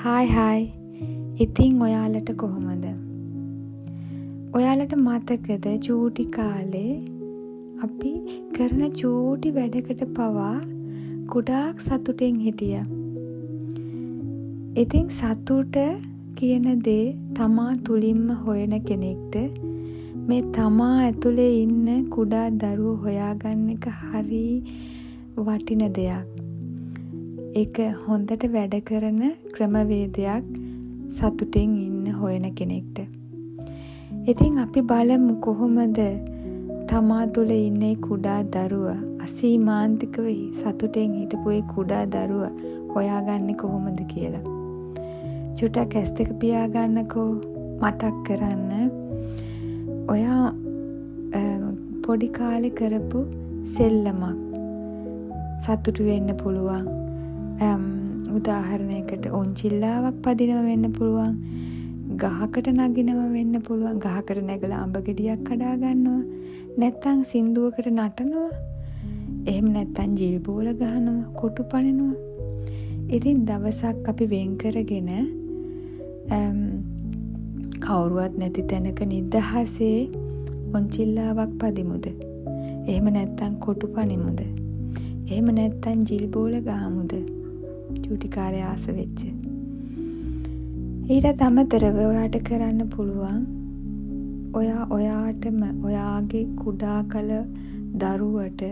Hi. ඉතින් ඔයාලට කොහොමද? ඔයාලට මතකද චූටි කාලේ අපි කරන චූටි වැඩකට පවා ගොඩාක් සතුටෙන් හිටියා. ඉතින් සතුට කියන දේ තමා තුලින්ම හොයන කෙනෙක්ට මේ තමා ඇතුලේ ඉන්න කුඩා දරුවෝ හොයාගන්න එක හරි වටින දෙයක්. ඒක හොඳට වැඩ කරන ක්‍රමවේදයක් සතුටෙන් ඉන්න හොයන කෙනෙක්ට. ඉතින් අපි බලමු කොහොමද තමා තුළ ඉන්නේ කුඩා දරුවා අසීමාන්තිකව සතුටෙන් හිටපු ඒ කුඩා දරුවා හොයාගන්නේ කොහොමද කියලා. චුට්ටක් ඇස් දෙක පියාගන්නකෝ, මතක් කරන්න. ඔයා පොඩි කාලේ කරපු සෙල්ලමක් සතුටු වෙන්න පුළුවන්. උදාහරණයකට ඔන්චිල්ලාවක් පදිනව වෙන්න පුළුවන්. ගහකට නගිනව වෙන්න පුළුවන්. ගහකට නැගලා අඹ ගෙඩියක් කඩා ගන්නවා. නැත්තම් සින්දුවකට නටනවා. එහෙම නැත්තම් ජිල් බෝල ගහනවා, කොටු පනිනවා. ඉතින් දවසක් අපි වෙන් කරගෙන කවුරුවත් නැති තැනක නිදහසේ ඔන්චිල්ලාවක් පදිමුද? එහෙම නැත්තම් කොටු පනිමුද? එහෙම නැත්තම් ජිල් බෝල ගහමුද? චූටි කාලේ ආස වෙච්ච. ඊට අමතරව ඔයාට කරන්න පුළුවන් ඔයාටම ඔයාගේ කුඩා කල දරුවට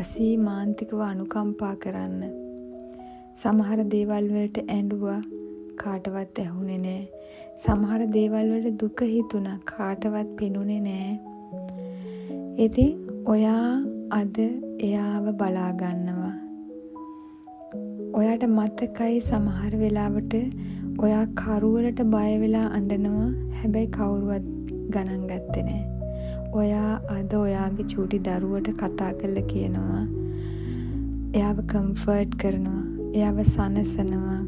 අසීමාන්තිකව අනුකම්පා කරන්න. සමහර දේවල් වලට ඇඬුවා, කාටවත් ඇහුනේ නෑ. සමහර දේවල් වලට දුක හිතුණා, කාටවත් පෙනුනේ නෑ. ඉතින් ඔයා අද එයාව බලා ගන්නවා. ඔයාට මතකයි සමහර වෙලාවට ඔයා කරුවලට බය වෙලා අඬනවා. හැබැයි කවුරුවත් ගණන් ගත්තේ නෑ. ඔයා අද ඔයාගේ චූටි දරුවට කතා කරලා කියනවා. එයාව කම්ෆර්ට් කරනවා. එයාව සනසනවා.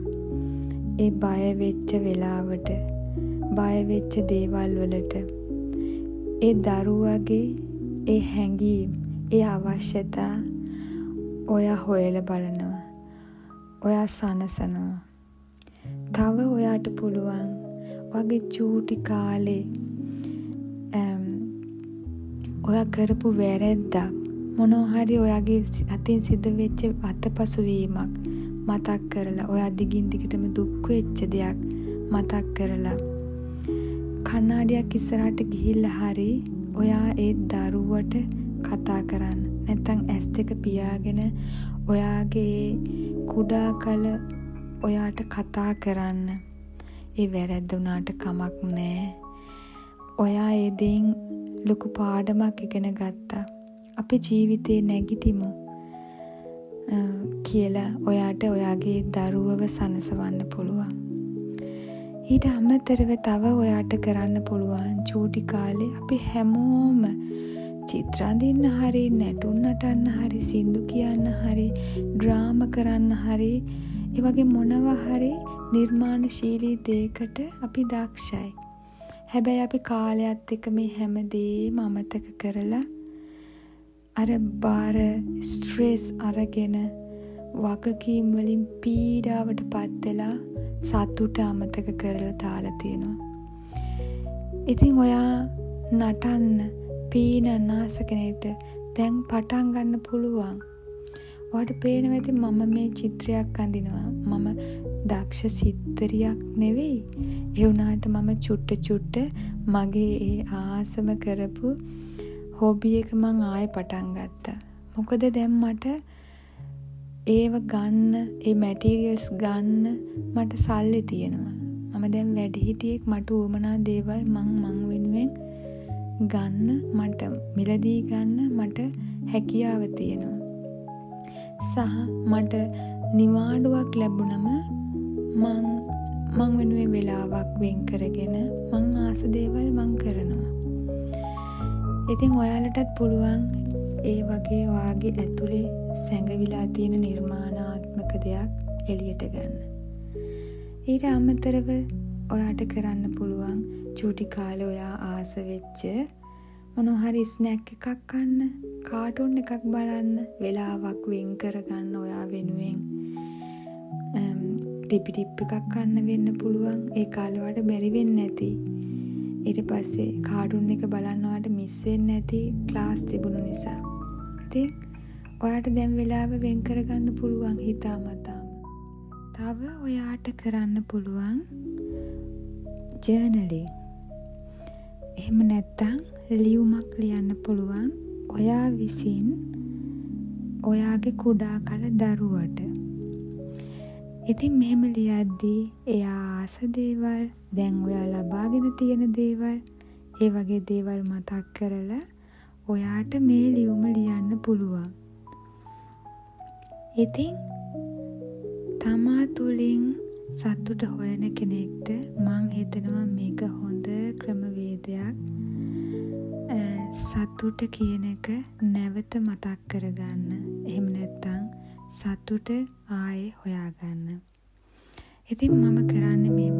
ඒ බය වෙච්ච වෙලාවට, බය වෙච්ච දේවල් වලට ඒ දරුවගේ ඒ හැඟීම්, ඒ අවශ්‍යතා ඔයා හොයලා බලනවා. ඔයා සනසනවා. තව ඔයාට පුළුවන් වගේ චූටි කාලේ ඔයා කරපු වැරැද්දක්, මොනවා හරි ඔයාගේ අතින් සිද්ධ වෙච්ච අතපසු වීමක් මතක් කරලා, ඔයා දිගින් දිගටම දුක් වෙච්ච දෙයක් මතක් කරලා කණ්ණාඩියක් ඉස්සරහට ගිහිල්ලා හරි ඔයා ඒ දරුවට කතා කරන්න. නැත්තම් ඇස් දෙක පියාගෙන ඔයාගේ කුඩා කල ඔයාට කතා කරන්න. ඒ වැරද්ද උනාට කමක් නෑ. ඔයා ඒ දෙයින් ලොකු පාඩමක් ඉගෙන ගත්තා. අපේ ජීවිතේ නැගිටිමු කියලා ඔයාට ඔයාගේ දරුවව සනසවන්න පුළුවන්. ඊට අමතරව තව ඔයාට කරන්න පුළුවන් චූටි කාලේ අපි හැමෝම චිත්‍ර අඳින්න හරි, නැටුම් නටන්න හරි, සින්දු කියන්න හරි, ඩ්‍රාම කරන්න හරි, ඒ වගේ මොනවා හරි නිර්මාණශීලී දෙයකට අපි දක්ෂයි. හැබැයි අපි කාලයත් එක්ක මේ හැම දෙයක්ම අමතක කරලා අර බාර ස්ට්‍රෙස් අරගෙන වගකීම් වලින් පීඩාවට පත් වෙලා සතුට අමතක කරලා තාලා තියෙනවා. ඉතින් ඔයා නටන්න පීනන්න ආස කෙනෙක්ට දැන් පටන් ගන්න පුළුවන්. ඔයාට පේනවා ඇති මම මේ චිත්‍රයක් අඳිනවා. මම දක්ෂ සිත්තරියක් නෙවෙයි. ඒ වුණාට මම චුට්ට මගේ ඒ ආසම කරපු හොබි එක මං ආයෙ පටන් ගත්තා. මොකද දැන් මට ඒව ගන්න, ඒ මැටීරියල්ස් ගන්න මට සල්ලි තියෙනවා. මම දැන් වැඩිහිටියෙක්. මට උවමනා දේවල් මං වෙනුවෙන් ගන්න, මට මිලදී ගන්න මට හැකියාව තියෙනවා. සහ මට නිවාඩුවක් ලැබුණම මං වෙනුවෙන් වෙලාවක් වෙන් කරගෙන මං ආස දේවල් මං කරනවා. ඉතින් ඔයාලටත් පුළුවන් ඒ වගේ ඔයාගේ ඇතුලේ සැඟවිලා තියෙන නිර්මාණාත්මක දෙයක් එළියට ගන්න. ඊට අමතරව ඔයාට කරන්න පුළුවන් චූටි කාලේ ඔයා ආස වෙච්ච මොනවා හරි ස්නැක් එකක් කන්න, කාටුන් එකක් බලන්න, වෙලාවක් වෙන් කරගන්න ඔයා වෙනුවෙන්. ලිපි ටිප් එකක් කන්න වෙන්න පුළුවන්. ඒ කාලේ ඔයාලට බැරි වෙන්නේ නැති. ඊට පස්සේ කාටුන් එක බලන්න ඔයාලට මිස් වෙන්නේ නැති ක්ලාස් තිබුණු නිසා. ඉතින් ඔයාට දැන් වෙලාව වෙන් කරගන්න පුළුවන් හිතාමතාම. තව ඔයාට කරන්න පුළුවන් ජර්නලින්. එහෙම නැත්තම් ලියුමක් ලියන්න පුළුවන් ඔයා විසින් ඔයාගේ කුඩා කල දරුවට. ඉතින් මෙහෙම ලියද්දී එයා ආස දේවල්, දැන් ඔයා ලබාගෙන තියෙන දේවල්, ඒ වගේ දේවල් මතක් කරලා ඔයාට මේ ලියුම ලියන්න පුළුවන්. ඉතින් තමා තුළින් සතුට හොයන කෙනෙක්ට මං හිතනවා මේක හොඳ ක්‍රමවේදයක්. සතුට කියන එක නැවත මතක් කරගන්න. එහෙම නැත්තම් සතුට ආයේ හොයාගන්න. ඉතින් මම කරන්නේ මේ